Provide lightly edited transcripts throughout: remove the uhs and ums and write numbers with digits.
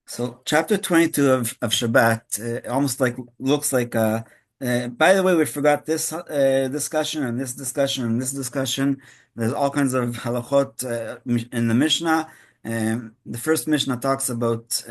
So chapter 22 of Shabbat almost like looks like by the way, we forgot this discussion and this discussion and this discussion. There's all kinds of halachot in the Mishnah. The first Mishnah talks about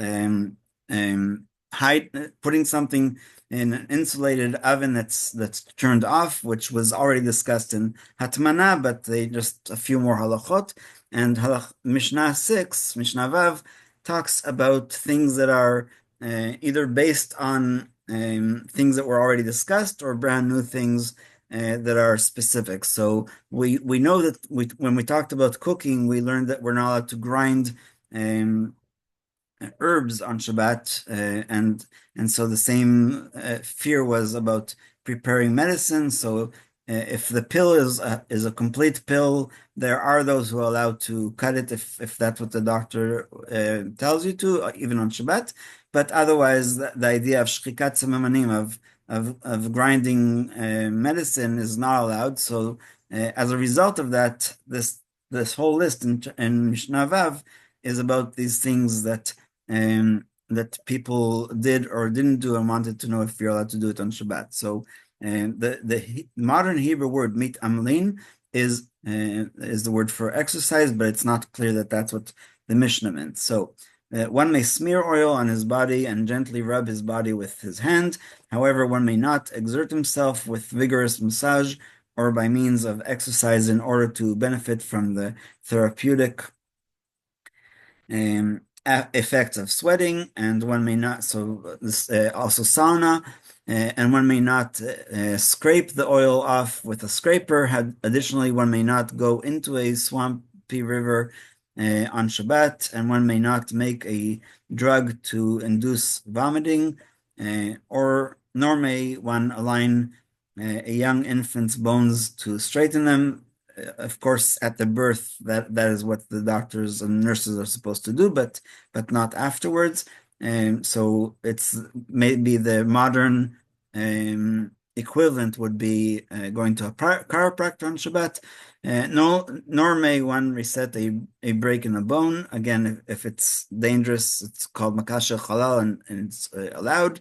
putting something in an insulated oven that's turned off, which was already discussed in Hatmana, but they just a few more halachot. And Mishnah 6, Mishnah Vav, talks about things that are either based on things that were already discussed or brand new things that are specific. So we know that when we talked about cooking, we learned that we're not allowed to grind um, herbs on Shabbat, and so the same fear was about preparing medicine. So if the pill is a complete pill, there are those who are allowed to cut it if that's what the doctor tells you to, even on Shabbat. But otherwise, the idea of shchikat samamanim of grinding medicine is not allowed. So as a result of that, this whole list in Mishnah Vav is about these things that people did or didn't do and wanted to know if you're allowed to do it on Shabbat. So the modern Hebrew word mit amlin is the word for exercise, but it's not clear that that's what the Mishnah meant. So one may smear oil on his body and gently rub his body with his hand. However, one may not exert himself with vigorous massage or by means of exercise in order to benefit from the therapeutic effects of sweating, and one may not, so this also sauna, and one may not scrape the oil off with a scraper. Additionally, one may not go into a swampy river on Shabbat, and one may not make a drug to induce vomiting, or nor may one align a young infant's bones to straighten them. Of course, at the birth, that is what the doctors and nurses are supposed to do, but not afterwards. So it's maybe the modern equivalent would be going to a chiropractor on Shabbat. No, nor may one reset a break in a bone. Again, if it's dangerous, it's called makasha halal and it's allowed.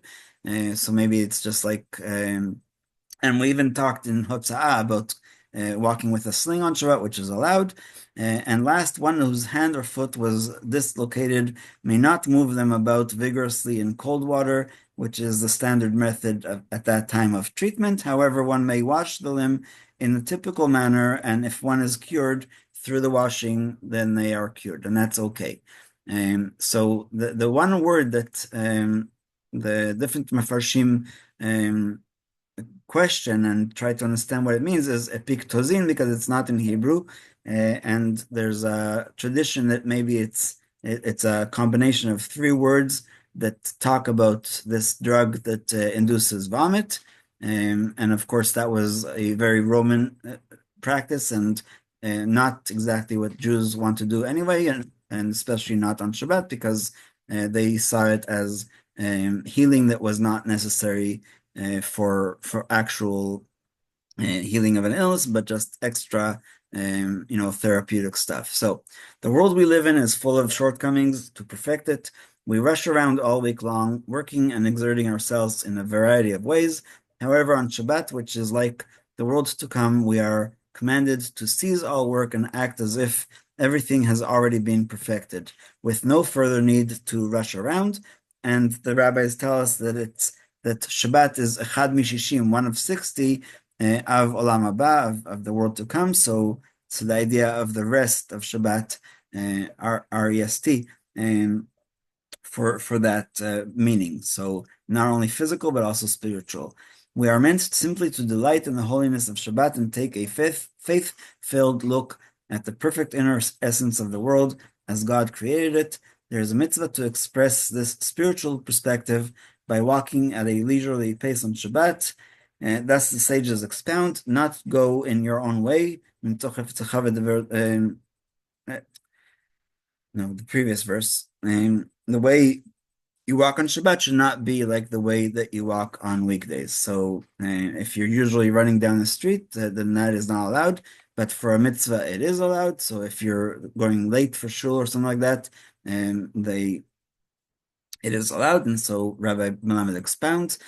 So maybe it's just like, and we even talked in Hotza'ah about walking with a sling on Shabbat, which is allowed. And last, one whose hand or foot was dislocated may not move them about vigorously in cold water, which is the standard method at that time of treatment. However, one may wash the limb in the typical manner, and if one is cured through the washing, then they are cured, and that's okay. So the one word that the different mafarshim question and try to understand what it means is epiktozin, because it's not in Hebrew, and there's a tradition that maybe it's a combination of three words that talk about this drug that induces vomit, and of course that was a very Roman practice and not exactly what Jews want to do anyway, and especially not on Shabbat because they saw it as healing that was not necessary for actual healing of an illness, but just extra, therapeutic stuff. So the world we live in is full of shortcomings. To perfect it, we rush around all week long, working and exerting ourselves in a variety of ways. However, on Shabbat, which is like the world to come, we are commanded to cease all work and act as if everything has already been perfected, with no further need to rush around. And the rabbis tell us that Shabbat is Echad Mishishim, one of 60 of Olam Haba, of the world to come. So the idea of the rest of Shabbat, R-E-S-T, for that meaning. So not only physical, but also spiritual. We are meant simply to delight in the holiness of Shabbat and take a faith-filled look at the perfect inner essence of the world as God created it. There is a mitzvah to express this spiritual perspective by walking at a leisurely pace on Shabbat. Thus the sages expound, not go in your own way. No, the previous verse. The way you walk on Shabbat should not be like the way that you walk on weekdays. So if you're usually running down the street, then that is not allowed. But for a mitzvah, it is allowed. So if you're going late for shul or something like that, they it is allowed, and so Rabbi Melamed expounds.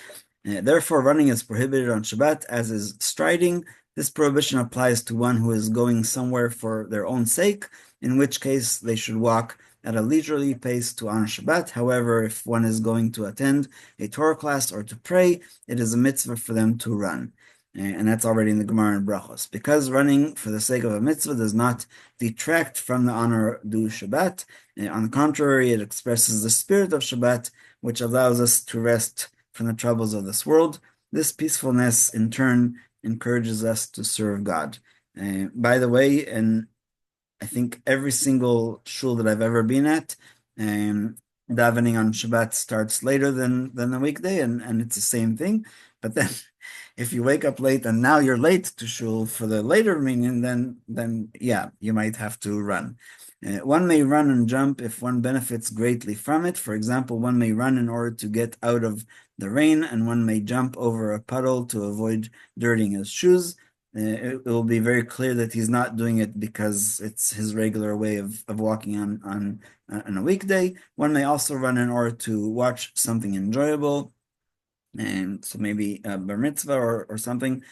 Therefore, running is prohibited on Shabbat, as is striding. This prohibition applies to one who is going somewhere for their own sake, in which case they should walk at a leisurely pace to honor Shabbat. However, if one is going to attend a Torah class or to pray, it is a mitzvah for them to run. And that's already in the Gemara and Brachos. Because running for the sake of a mitzvah does not detract from the honor due Shabbat. On the contrary, it expresses the spirit of Shabbat, which allows us to rest from the troubles of this world. This peacefulness, in turn, encourages us to serve God. By the way, and I think every single shul that I've ever been at, davening on Shabbat starts later than the weekday, and it's the same thing. But then, if you wake up late and now you're late to shul for the later minyan, then yeah, you might have to run. One may run and jump if one benefits greatly from it. For example, one may run in order to get out of the rain, and one may jump over a puddle to avoid dirtying his shoes. It will be very clear that he's not doing it because it's his regular way of walking on a weekday. One may also run in order to watch something enjoyable, and so maybe a bar mitzvah or something.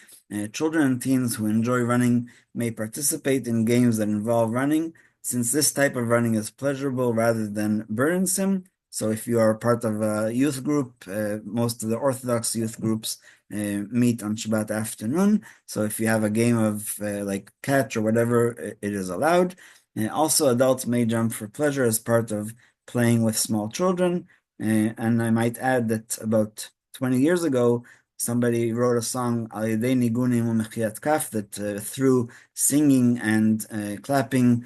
Children and teens who enjoy running may participate in games that involve running, since this type of running is pleasurable rather than burdensome. So if you are part of a youth group, most of the Orthodox youth groups meet on Shabbat afternoon. So if you have a game of like catch or whatever, it is allowed. Also, adults may jump for pleasure as part of playing with small children. And I might add that about 20 years ago, somebody wrote a song, Al Yedei Nigunim U'Mechiat Kaf, that through singing and clapping,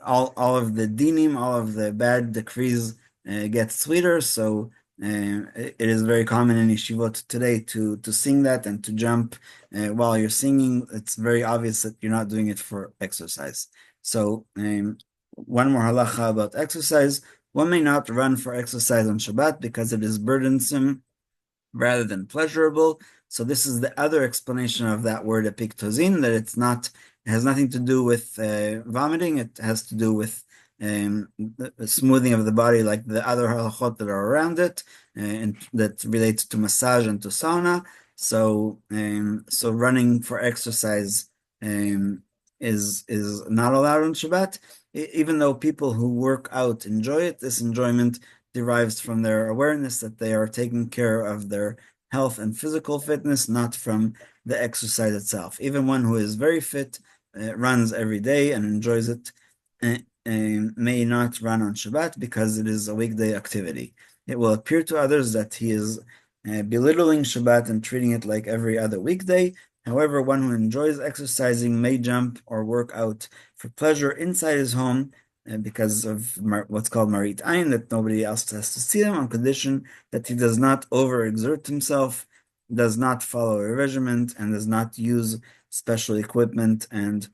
all of the dinim, all of the bad decrees get sweeter. So it is very common in yeshivot today to sing that and to jump while you're singing. It's very obvious that you're not doing it for exercise. So one more halacha about exercise. One may not run for exercise on Shabbat because it is burdensome rather than pleasurable. So this is the other explanation of that word epiktozin, that it has nothing to do with vomiting. It has to do with the smoothing of the body, like the other halachot that are around it, and that relates to massage and to sauna. So running for exercise is not allowed on Shabbat. Even though people who work out enjoy it, this enjoyment derives from their awareness that they are taking care of their health and physical fitness, not from the exercise itself. Even one who is very fit, runs every day and enjoys it, may not run on Shabbat because it is a weekday activity. It will appear to others that he is belittling Shabbat and treating it like every other weekday. However, one who enjoys exercising may jump or work out for pleasure inside his home because of what's called marit ayin, that nobody else has to see him, on condition that he does not overexert himself, does not follow a regimen, and does not use special equipment, and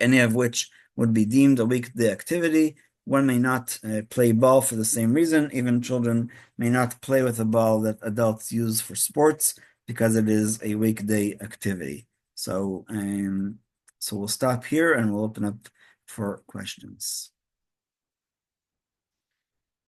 any of which would be deemed a weekday activity. One may not play ball for the same reason. Even children may not play with a ball that adults use for sports because it is a weekday activity. So we'll stop here and we'll open up for questions.